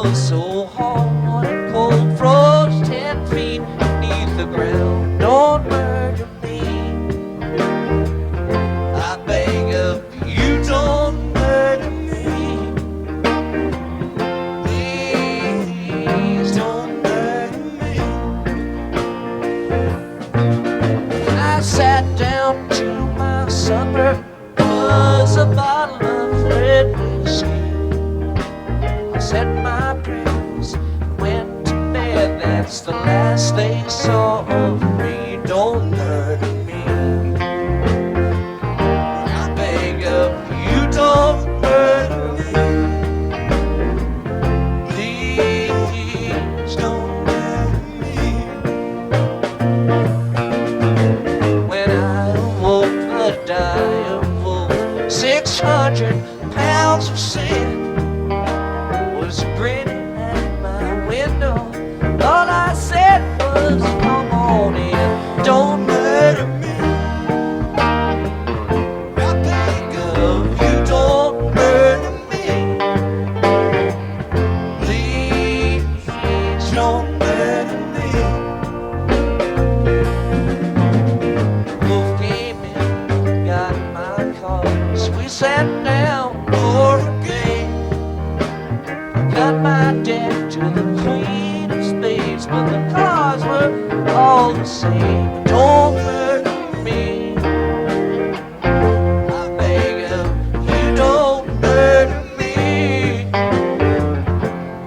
was so hard and cold, froze 10 feet beneath the ground. Don't murder me, I beg of you, don't murder me. Please don't murder me. I sat down to my supper, was a bottle of red whiskey. I said my prayers, went to bed, that's the last they saw of me. Don't murder me, I beg of you, don't murder me. Please don't murder me. When I awoke, the dire wolf, 600 pounds of sin, was grinning at my window. All I said was, come on in, don't murder me. I beg of you, don't murder me. Please don't murder me. Wolf came in, got in my car, so we sat down for a game. Got my debt to the Queen of Spades, but the cards were all the same. Don't murder me, I beg of you, don't murder me.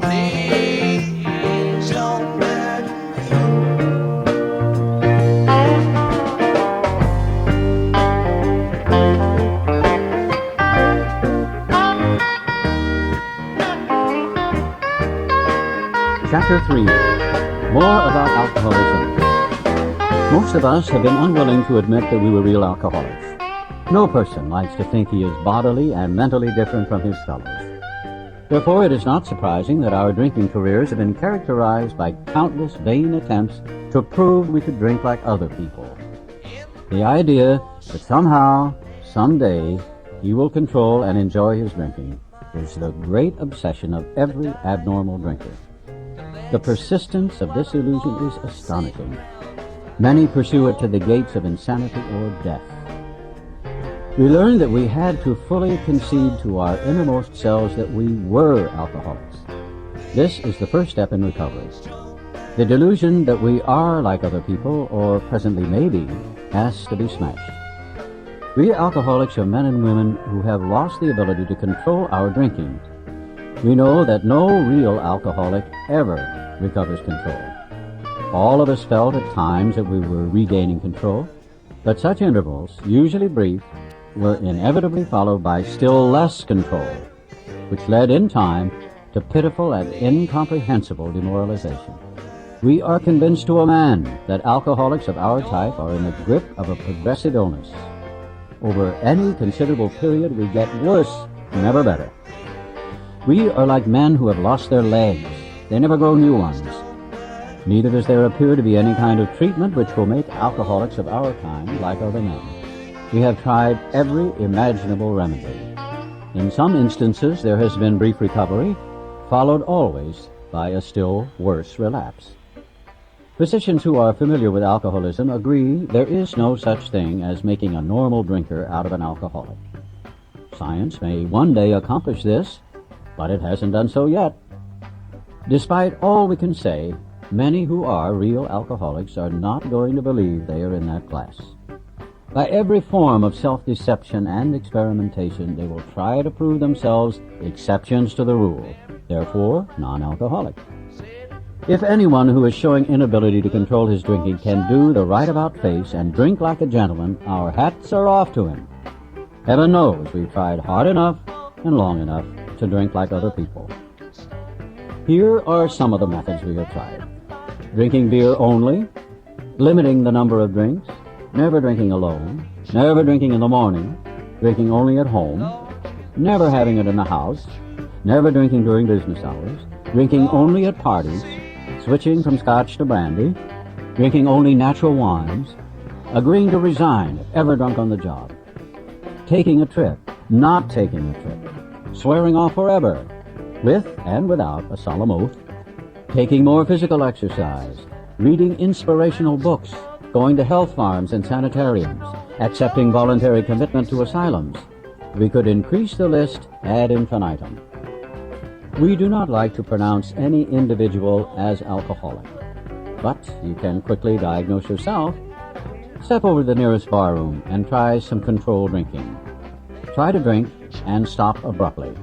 Please don't murder me. Chapter 3. More about alcoholism. Most of us have been unwilling to admit that we were real alcoholics. No person likes to think he is bodily and mentally different from his fellows. Therefore, it is not surprising that our drinking careers have been characterized by countless vain attempts to prove we could drink like other people. The idea that somehow, someday, he will control and enjoy his drinking is the great obsession of every abnormal drinker. The persistence of this illusion is astonishing. Many pursue it to the gates of insanity or death. We learned that we had to fully concede to our innermost selves that we were alcoholics. This is the first step in recovery. The delusion that we are like other people, or presently may be, has to be smashed. We alcoholics are men and women who have lost the ability to control our drinking. We know that no real alcoholic ever recovers control. All of us felt at times that we were regaining control, but such intervals, usually brief, were inevitably followed by still less control, which led in time to pitiful and incomprehensible demoralization. We are convinced to a man that alcoholics of our type are in the grip of a progressive illness. Over any considerable period, we get worse, never better. We are like men who have lost their legs. They never grow new ones. Neither does there appear to be any kind of treatment which will make alcoholics of our kind like other men. We have tried every imaginable remedy. In some instances, there has been brief recovery, followed always by a still worse relapse. Physicians who are familiar with alcoholism agree there is no such thing as making a normal drinker out of an alcoholic. Science may one day accomplish this, but it hasn't done so yet. Despite all we can say, many who are real alcoholics are not going to believe they are in that class. By every form of self-deception and experimentation, they will try to prove themselves exceptions to the rule, therefore non-alcoholic. If anyone who is showing inability to control his drinking can do the right about face and drink like a gentleman, our hats are off to him. Heaven knows we've tried hard enough and long enough to drink like other people. Here are some of the methods we have tried. Drinking beer only, limiting the number of drinks, never drinking alone, never drinking in the morning, drinking only at home, never having it in the house, never drinking during business hours, drinking only at parties, switching from scotch to brandy, drinking only natural wines, agreeing to resign if ever drunk on the job, taking a trip, not taking a trip, swearing off forever, with and without a solemn oath, taking more physical exercise, reading inspirational books, going to health farms and sanitariums, accepting voluntary commitment to asylums. We could increase the list ad infinitum. We do not like to pronounce any individual as alcoholic, but you can quickly diagnose yourself. Step over to the nearest barroom and try some controlled drinking. Try to drink and stop abruptly.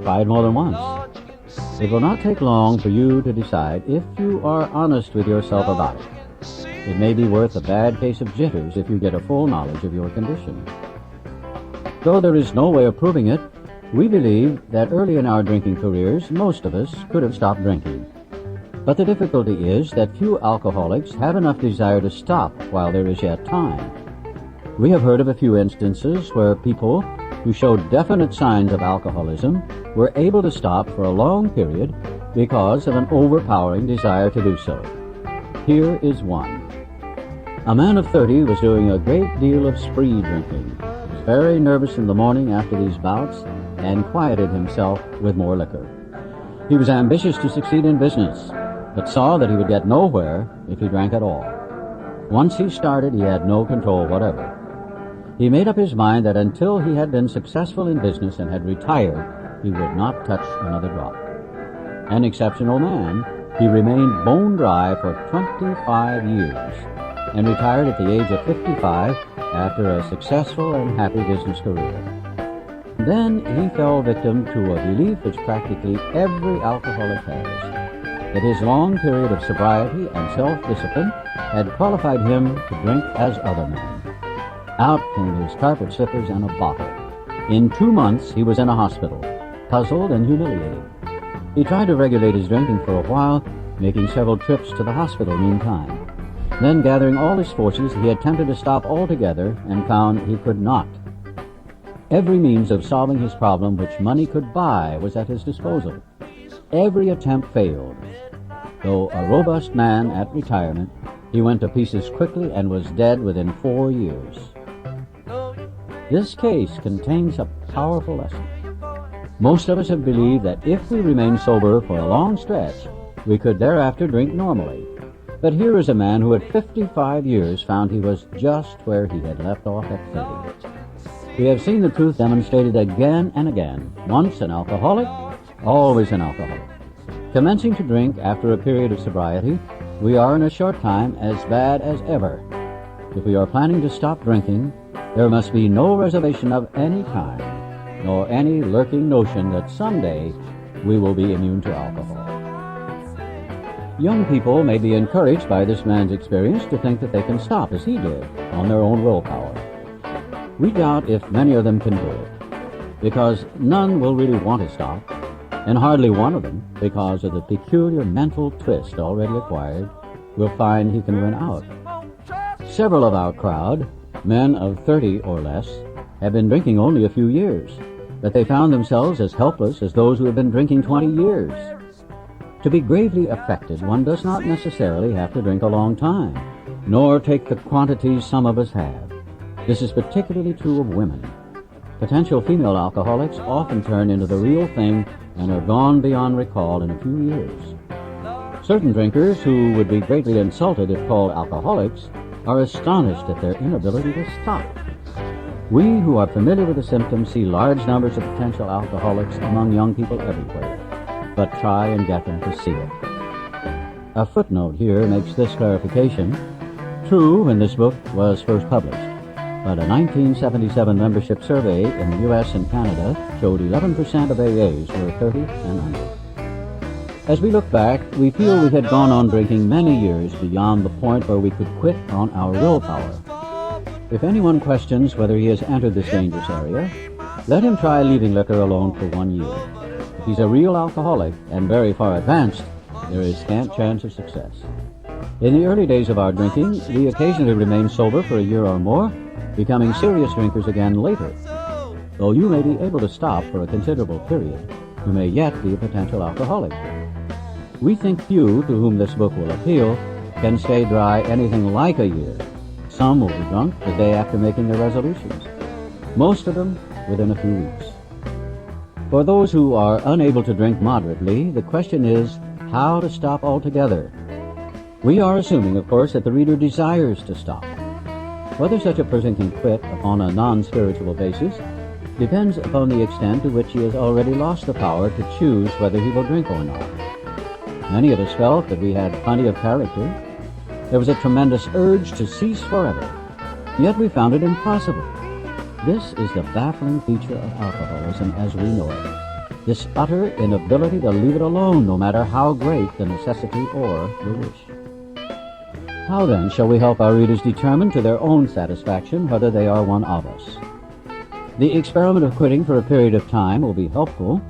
Try it more than once. It will not take long for you to decide if you are honest with yourself about it. It may be worth a bad case of jitters if you get a full knowledge of your condition. Though there is no way of proving it, we believe that early in our drinking careers, most of us could have stopped drinking. But the difficulty is that few alcoholics have enough desire to stop while there is yet time. We have heard of a few instances where people who showed definite signs of alcoholism were able to stop for a long period because of an overpowering desire to do so. Here is one. A man of 30 was doing a great deal of spree drinking. He was very nervous in the morning after these bouts and quieted himself with more liquor. He was ambitious to succeed in business, but saw that he would get nowhere if he drank at all. Once he started, he had no control whatever. He made up his mind that until he had been successful in business and had retired, he would not touch another drop. An exceptional man, he remained bone dry for 25 years and retired at the age of 55 after a successful and happy business career. Then he fell victim to a belief which practically every alcoholic has, that his long period of sobriety and self-discipline had qualified him to drink as other men. Out came his carpet slippers and a bottle. In 2 months he was in a hospital, puzzled and humiliated. He tried to regulate his drinking for a while, making several trips to the hospital meantime. Then, gathering all his forces, he attempted to stop altogether and found he could not. Every means of solving his problem which money could buy was at his disposal. Every attempt failed. Though a robust man at retirement, he went to pieces quickly and was dead within 4 years. This case contains a powerful lesson. Most of us have believed that if we remain sober for a long stretch, we could thereafter drink normally. But here is a man who at 55 years found he was just where he had left off at 30. We have seen the truth demonstrated again and again. Once an alcoholic, always an alcoholic. Commencing to drink after a period of sobriety, we are in a short time as bad as ever. If we are planning to stop drinking, there must be no reservation of any kind, nor any lurking notion that someday we will be immune to alcohol. Young people may be encouraged by this man's experience to think that they can stop as he did on their own willpower. We doubt if many of them can do it, because none will really want to stop, and hardly one of them, because of the peculiar mental twist already acquired, will find he can win out. Several of our crowd, men of 30 or less, have been drinking only a few years, but they found themselves as helpless as those who have been drinking 20 years. To be gravely affected, one does not necessarily have to drink a long time, nor take the quantities some of us have. This is particularly true of women. Potential female alcoholics often turn into the real thing and are gone beyond recall in a few years. Certain drinkers who would be greatly insulted if called alcoholics are astonished at their inability to stop. We who are familiar with the symptoms see large numbers of potential alcoholics among young people everywhere, but try and get them to see it. A footnote here makes this clarification. True, when this book was first published, but a 1977 membership survey in the U.S. and Canada showed 11% of AAs were 30 and under. As we look back, we feel we had gone on drinking many years beyond the point where we could quit on our willpower. If anyone questions whether he has entered this dangerous area, let him try leaving liquor alone for 1 year. If he's a real alcoholic and very far advanced, there is scant chance of success. In the early days of our drinking, we occasionally remained sober for a year or more, becoming serious drinkers again later. Though you may be able to stop for a considerable period, you may yet be a potential alcoholic. We think few to whom this book will appeal can stay dry anything like a year. Some will be drunk the day after making their resolutions. Most of them within a few weeks. For those who are unable to drink moderately, the question is how to stop altogether. We are assuming, of course, that the reader desires to stop. Whether such a person can quit upon a non-spiritual basis depends upon the extent to which he has already lost the power to choose whether he will drink or not. Many of us felt that we had plenty of character. There was a tremendous urge to cease forever, yet we found it impossible. This is the baffling feature of alcoholism as we know it, this utter inability to leave it alone no matter how great the necessity or the wish. How then shall we help our readers determine to their own satisfaction whether they are one of us? The experiment of quitting for a period of time will be helpful,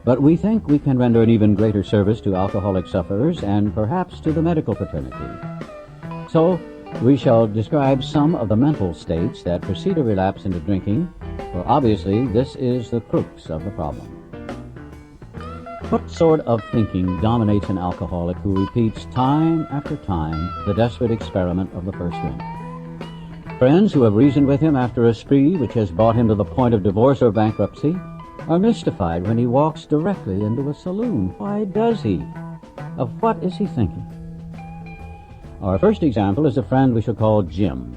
but we think we can render an even greater service to alcoholic sufferers and perhaps to the medical fraternity. So, we shall describe some of the mental states that precede a relapse into drinking, for obviously this is the crux of the problem. What sort of thinking dominates an alcoholic who repeats time after time the desperate experiment of the first drink? Friends who have reasoned with him after a spree which has brought him to the point of divorce or bankruptcy are mystified when he walks directly into a saloon. Why does he? Of what is he thinking? Our first example is a friend we shall call Jim.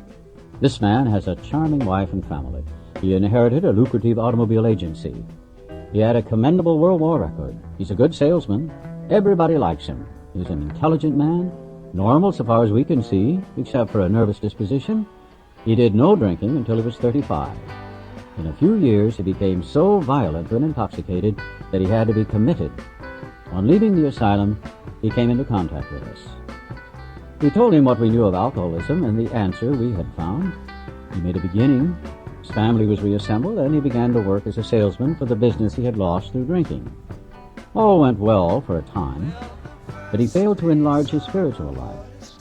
This man has a charming wife and family. He inherited a lucrative automobile agency. He had a commendable World War record. He's a good salesman. Everybody likes him. He's an intelligent man, normal so far as we can see, except for a nervous disposition. He did no drinking until he was 35. In a few years, he became so violent when intoxicated that he had to be committed. On leaving the asylum, he came into contact with us. We told him what we knew of alcoholism and the answer we had found. He made a beginning. His family was reassembled, and he began to work as a salesman for the business he had lost through drinking. All went well for a time, but he failed to enlarge his spiritual life.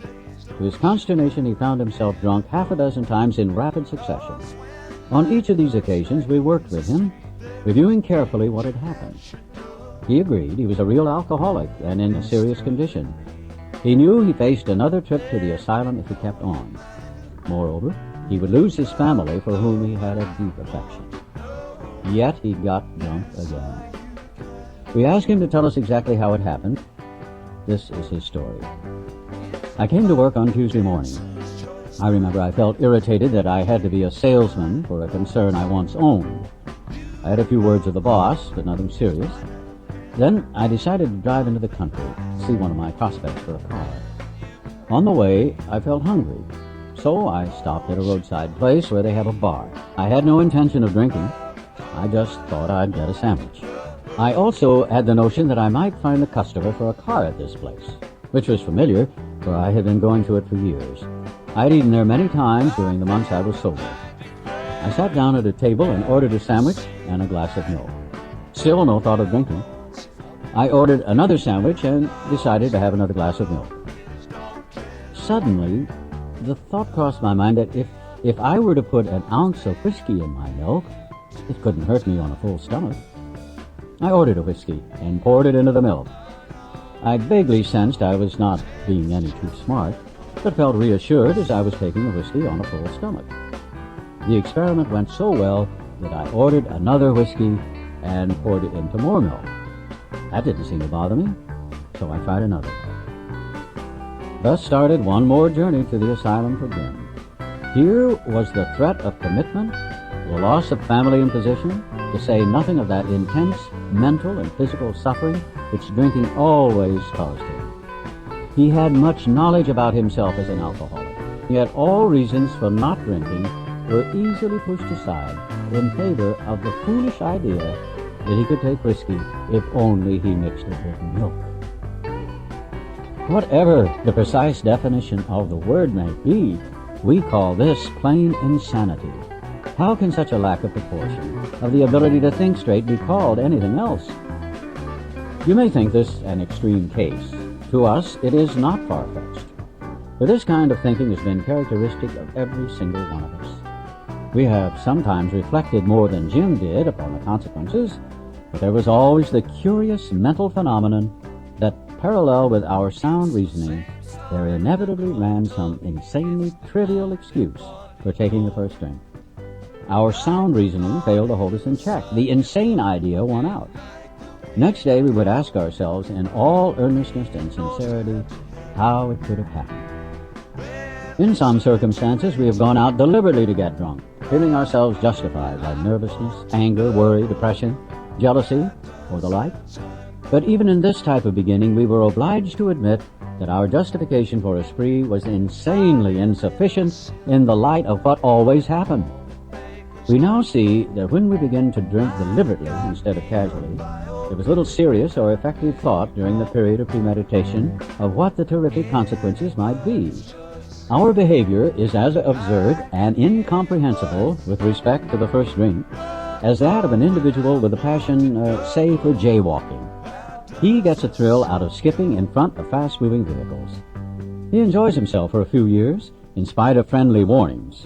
To his consternation, he found himself drunk half a dozen times in rapid succession. On each of these occasions, we worked with him, reviewing carefully what had happened. He agreed he was a real alcoholic and in a serious condition. He knew he faced another trip to the asylum if he kept on. Moreover, he would lose his family for whom he had a deep affection. Yet he got drunk again. We asked him to tell us exactly how it happened. This is his story. I came to work on Tuesday morning. I remember I felt irritated that I had to be a salesman for a concern I once owned. I had a few words with the boss, but nothing serious. Then I decided to drive into the country, see one of my prospects for a car. On the way, I felt hungry, so I stopped at a roadside place where they have a bar. I had no intention of drinking. I just thought I'd get a sandwich. I also had the notion that I might find a customer for a car at this place, which was familiar, for I had been going to it for years. I had eaten there many times during the months I was sober. I sat down at a table and ordered a sandwich and a glass of milk. Still no thought of drinking. I ordered another sandwich and decided to have another glass of milk. Suddenly, the thought crossed my mind that if I were to put an ounce of whiskey in my milk, it couldn't hurt me on a full stomach. I ordered a whiskey and poured it into the milk. I vaguely sensed I was not being any too smart, but felt reassured as I was taking the whiskey on a full stomach. The experiment went so well that I ordered another whiskey and poured it into more milk. That didn't seem to bother me, so I tried another. Thus started one more journey to the asylum for Jim. Here was the threat of commitment, the loss of family and position, to say nothing of that intense mental and physical suffering which drinking always caused him. He had much knowledge about himself as an alcoholic, yet all reasons for not drinking were easily pushed aside in favor of the foolish idea that he could take whiskey if only he mixed it with milk. Whatever the precise definition of the word may be, we call this plain insanity. How can such a lack of proportion, of the ability to think straight, be called anything else? You may think this an extreme case. To us, it is not far-fetched. For this kind of thinking has been characteristic of every single one of us. We have sometimes reflected more than Jim did upon the consequences, but there was always the curious mental phenomenon that, parallel with our sound reasoning, there inevitably ran some insanely trivial excuse for taking the first drink. Our sound reasoning failed to hold us in check. The insane idea won out. Next day we would ask ourselves in all earnestness and sincerity how it could have happened. In some circumstances, we have gone out deliberately to get drunk, feeling ourselves justified by nervousness, anger, worry, depression, jealousy, or the like. But even in this type of beginning, we were obliged to admit that our justification for a spree was insanely insufficient in the light of what always happened. We now see that when we begin to drink deliberately instead of casually, there was little serious or effective thought during the period of premeditation of what the terrific consequences might be. Our behavior is as absurd and incomprehensible with respect to the first drink as that of an individual with a passion, say, for jaywalking. He gets a thrill out of skipping in front of fast-moving vehicles. He enjoys himself for a few years, in spite of friendly warnings.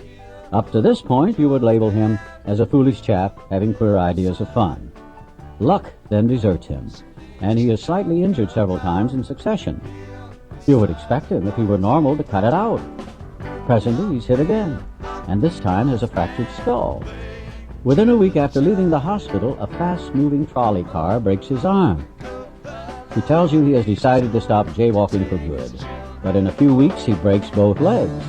Up to this point, you would label him as a foolish chap having queer ideas of fun. Luck then deserts him, and he is slightly injured several times in succession. You would expect him, if he were normal, to cut it out. Presently, he's hit again, and this time has a fractured skull. Within a week after leaving the hospital, a fast-moving trolley car breaks his arm. He tells you he has decided to stop jaywalking for good, but in a few weeks he breaks both legs.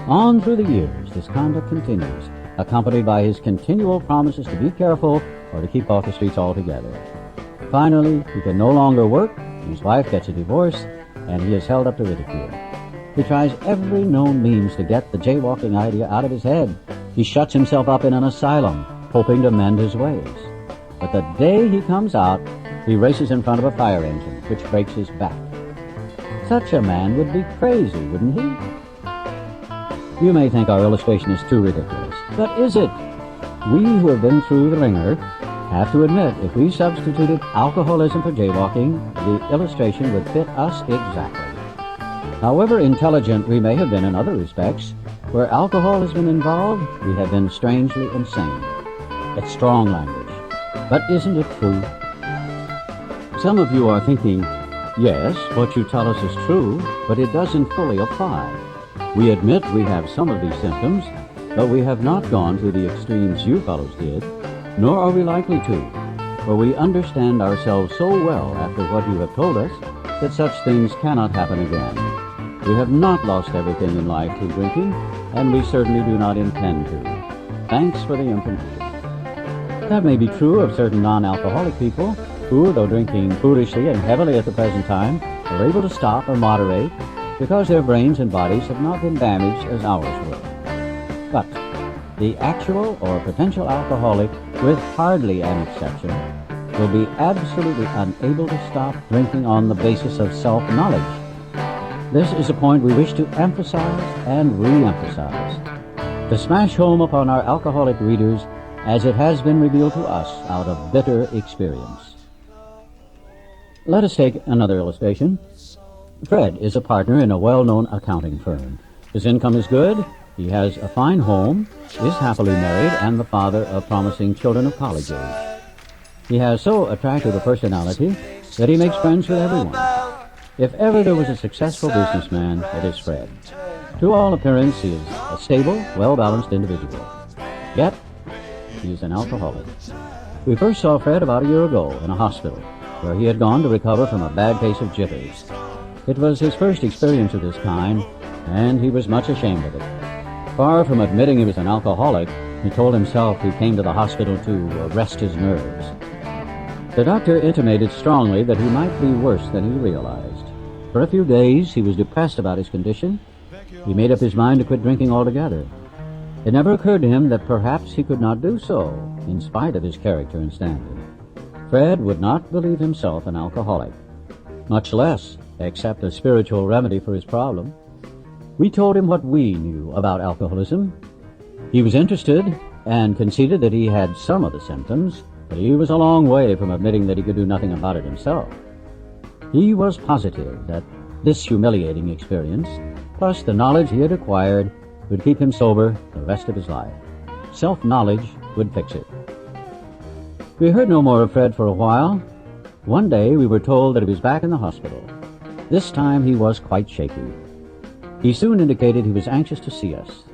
On through the years, this conduct continues, accompanied by his continual promises to be careful or to keep off the streets altogether. Finally, he can no longer work, his wife gets a divorce, and he is held up to ridicule. He tries every known means to get the jaywalking idea out of his head. He shuts himself up in an asylum, hoping to mend his ways. But the day he comes out, he races in front of a fire engine, which breaks his back. Such a man would be crazy, wouldn't he? You may think our illustration is too ridiculous, but is it? We who have been through the ringer have to admit if we substituted alcoholism for jaywalking, the illustration would fit us exactly. However intelligent we may have been in other respects, where alcohol has been involved, we have been strangely insane. It's strong language, but isn't it true? Some of you are thinking, yes, what you tell us is true, but it doesn't fully apply. We admit we have some of these symptoms, but we have not gone through the extremes you fellows did, nor are we likely to, for we understand ourselves so well after what you have told us that such things cannot happen again. We have not lost everything in life through drinking, and we certainly do not intend to. Thanks for the information. That may be true of certain non-alcoholic people who, though drinking foolishly and heavily at the present time, are able to stop or moderate because their brains and bodies have not been damaged as ours were. But the actual or potential alcoholic, with hardly an exception, will be absolutely unable to stop drinking on the basis of self-knowledge. This is a point we wish to emphasize and re-emphasize, to smash home upon our alcoholic readers as it has been revealed to us out of bitter experience. Let us take another illustration. Fred is a partner in a well-known accounting firm. His income is good, he has a fine home, is happily married, and the father of promising children of college age. He has so attractive a personality that he makes friends with everyone. If ever there was a successful businessman, it is Fred. To all appearance, he is a stable, well-balanced individual. Yet, he is an alcoholic. We first saw Fred about a year ago in a hospital, where he had gone to recover from a bad case of jitters. It was his first experience of this kind, and he was much ashamed of it. Far from admitting he was an alcoholic, he told himself he came to the hospital to rest his nerves. The doctor intimated strongly that he might be worse than he realized. For a few days, he was depressed about his condition. He made up his mind to quit drinking altogether. It never occurred to him that perhaps he could not do so, in spite of his character and standing. Fred would not believe himself an alcoholic, much less accept a spiritual remedy for his problem. We told him what we knew about alcoholism. He was interested and conceded that he had some of the symptoms, but he was a long way from admitting that he could do nothing about it himself. He was positive that this humiliating experience, plus the knowledge he had acquired, would keep him sober the rest of his life. Self-knowledge would fix it. We heard no more of Fred for a while. One day we were told that he was back in the hospital. This time he was quite shaky. He soon indicated he was anxious to see us.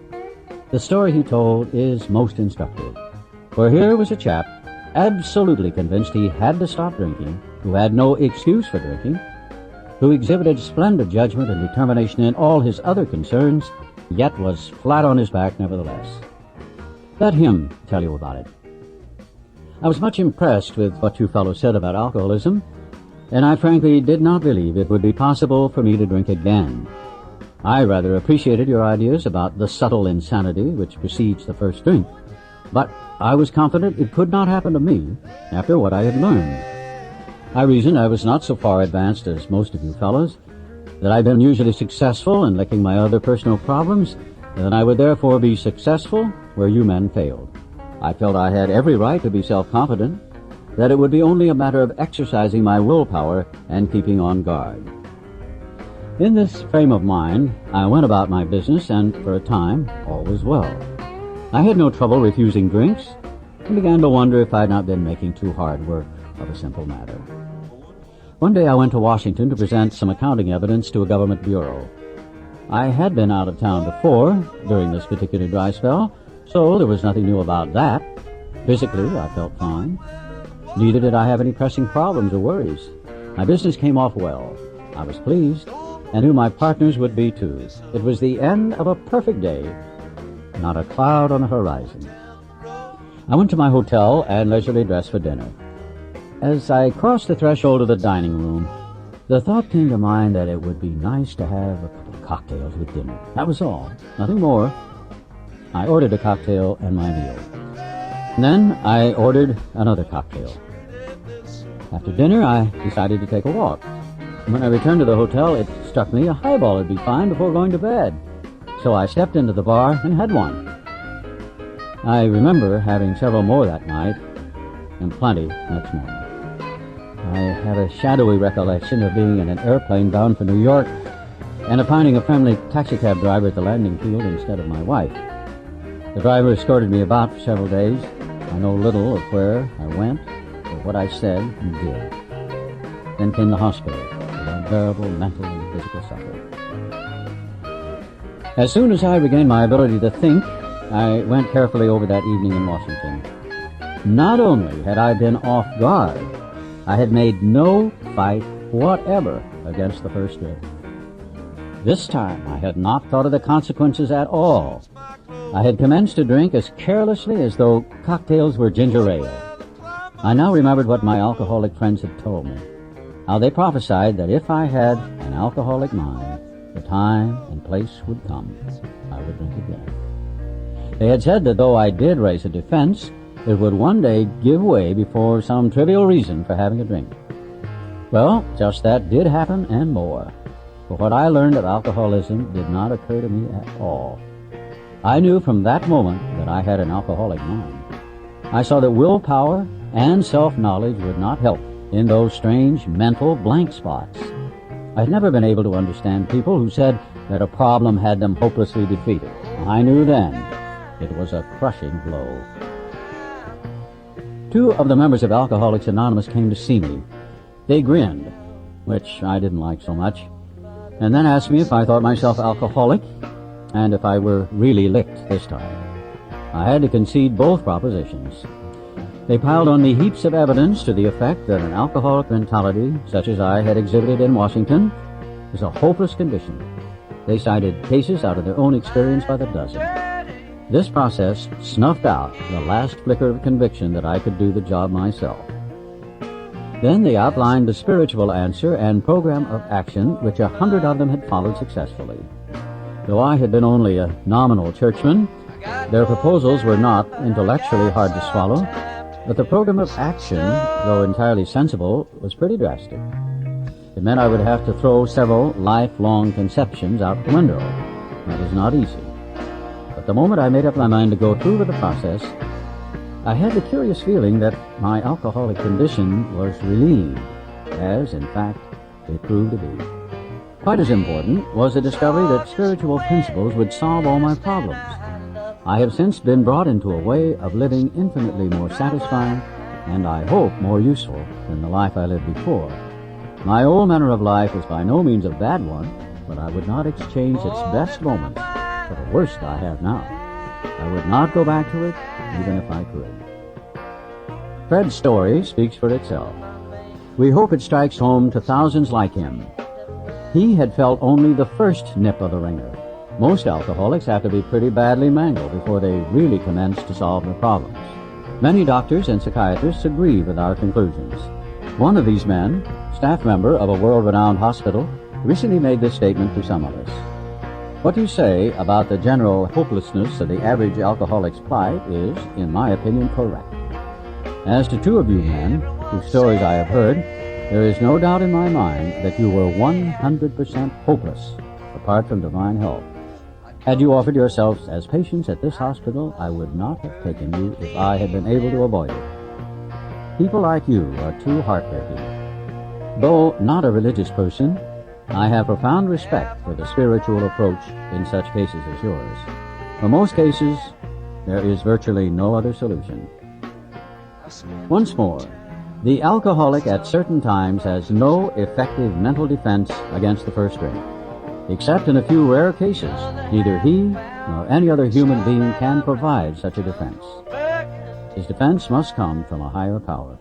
The story he told is most instructive, for here was a chap absolutely convinced he had to stop drinking, who had no excuse for drinking, who exhibited splendid judgment and determination in all his other concerns, yet was flat on his back nevertheless. Let him tell you about it. I was much impressed with what you fellows said about alcoholism, and I frankly did not believe it would be possible for me to drink again. I rather appreciated your ideas about the subtle insanity which precedes the first drink, but I was confident it could not happen to me after what I had learned. I reasoned I was not so far advanced as most of you fellows, that I'd been usually successful in licking my other personal problems, and that I would therefore be successful where you men failed. I felt I had every right to be self-confident, that it would be only a matter of exercising my willpower and keeping on guard. In this frame of mind, I went about my business, and for a time, all was well. I had no trouble refusing drinks, and began to wonder if I had not been making too hard work of a simple matter. One day I went to Washington to present some accounting evidence to a government bureau. I had been out of town before, during this particular dry spell, so there was nothing new about that. Physically, I felt fine. Neither did I have any pressing problems or worries. My business came off well. I was pleased, and knew my partners would be too. It was the end of a perfect day. Not a cloud on the horizon. I went to my hotel and leisurely dressed for dinner. As I crossed the threshold of the dining room, the thought came to mind that it would be nice to have a couple of cocktails with dinner. That was all, nothing more. I ordered a cocktail and my meal. And then I ordered another cocktail. After dinner, I decided to take a walk. When I returned to the hotel, it struck me a highball would be fine before going to bed. So I stepped into the bar and had one. I remember having several more that night, and plenty next morning. I have a shadowy recollection of being in an airplane bound for New York and of finding a friendly taxicab driver at the landing field instead of my wife. The driver escorted me about for several days. I know little of where I went or what I said and did. Then came the hospital with unbearable mental and physical suffering. As soon as I regained my ability to think, I went carefully over that evening in Washington. Not only had I been off guard, I had made no fight whatever against the first drink. This time I had not thought of the consequences at all. I had commenced to drink as carelessly as though cocktails were ginger ale. I now remembered what my alcoholic friends had told me, how they prophesied that if I had an alcoholic mind, the time and place would come, I would drink again. They had said that though I did raise a defense, it would one day give way before some trivial reason for having a drink. Well, just that did happen and more. For what I learned of alcoholism did not occur to me at all. I knew from that moment that I had an alcoholic mind. I saw that willpower and self-knowledge would not help in those strange mental blank spots. I had never been able to understand people who said that a problem had them hopelessly defeated. I knew then it was a crushing blow. Two of the members of Alcoholics Anonymous came to see me. They grinned, which I didn't like so much, and then asked me if I thought myself alcoholic and if I were really licked this time. I had to concede both propositions. They piled on me heaps of evidence to the effect that an alcoholic mentality, such as I had exhibited in Washington, was a hopeless condition. They cited cases out of their own experience by the dozen. This process snuffed out the last flicker of conviction that I could do the job myself. Then they outlined the spiritual answer and program of action which 100 of them had followed successfully. Though I had been only a nominal churchman, their proposals were not intellectually hard to swallow, but the program of action, though entirely sensible, was pretty drastic. It meant I would have to throw several lifelong conceptions out the window. That was not easy. But the moment I made up my mind to go through with the process, I had the curious feeling that my alcoholic condition was relieved, as, in fact, it proved to be. Quite as important was the discovery that spiritual principles would solve all my problems. I have since been brought into a way of living infinitely more satisfying and, I hope, more useful than the life I lived before. My old manner of life was by no means a bad one, but I would not exchange its best moments for the worst I have now. I would not go back to it, even if I could. Fred's story speaks for itself. We hope it strikes home to thousands like him. He had felt only the first nip of the ringer. Most alcoholics have to be pretty badly mangled before they really commence to solve their problems. Many doctors and psychiatrists agree with our conclusions. One of these men, staff member of a world-renowned hospital, recently made this statement to some of us. What you say about the general hopelessness of the average alcoholic's plight is, in my opinion, correct. As to two of you men, whose stories I have heard, there is no doubt in my mind that you were 100% hopeless, apart from divine help. Had you offered yourselves as patients at this hospital, I would not have taken you if I had been able to avoid it. People like you are too heartbreaking. Though not a religious person, I have profound respect for the spiritual approach in such cases as yours. For most cases, there is virtually no other solution. Once more, the alcoholic at certain times has no effective mental defense against the first drink. Except in a few rare cases, neither he nor any other human being can provide such a defense. His defense must come from a higher power.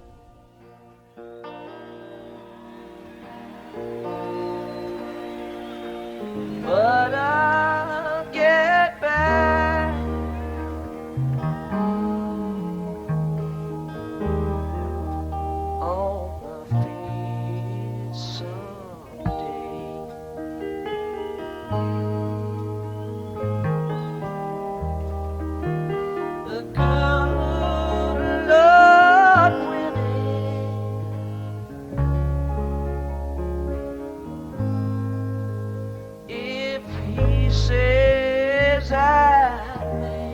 But I'll get back on my feet someday. The good Lord willing, if He says I may,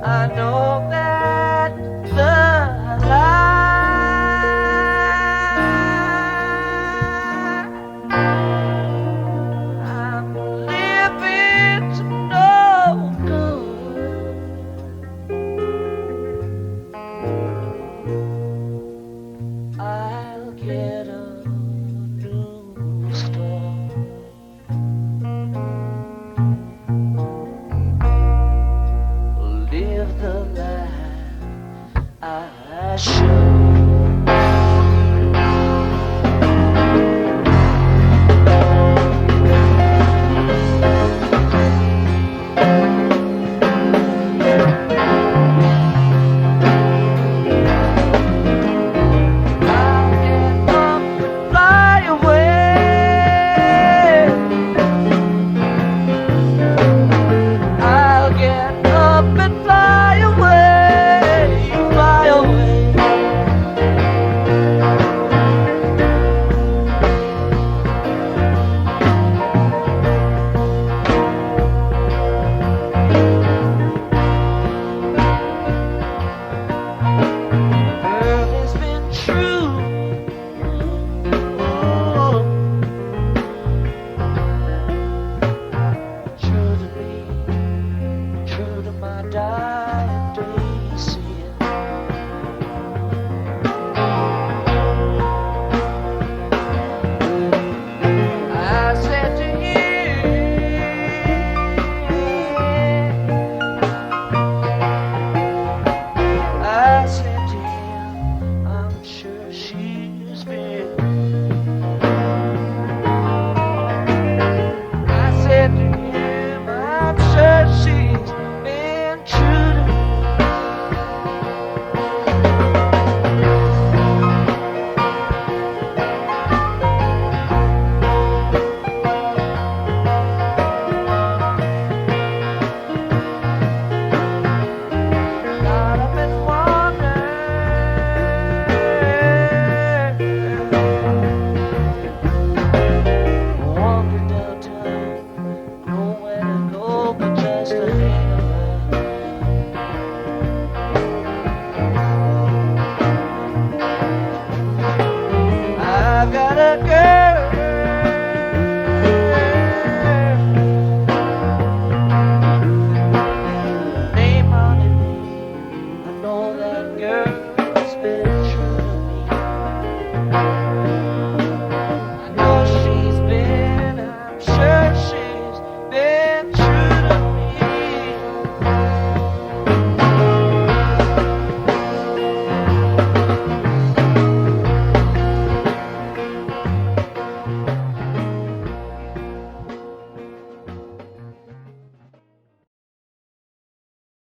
I know that the life I'm living's no good. I'll get a new start. Live the life I should.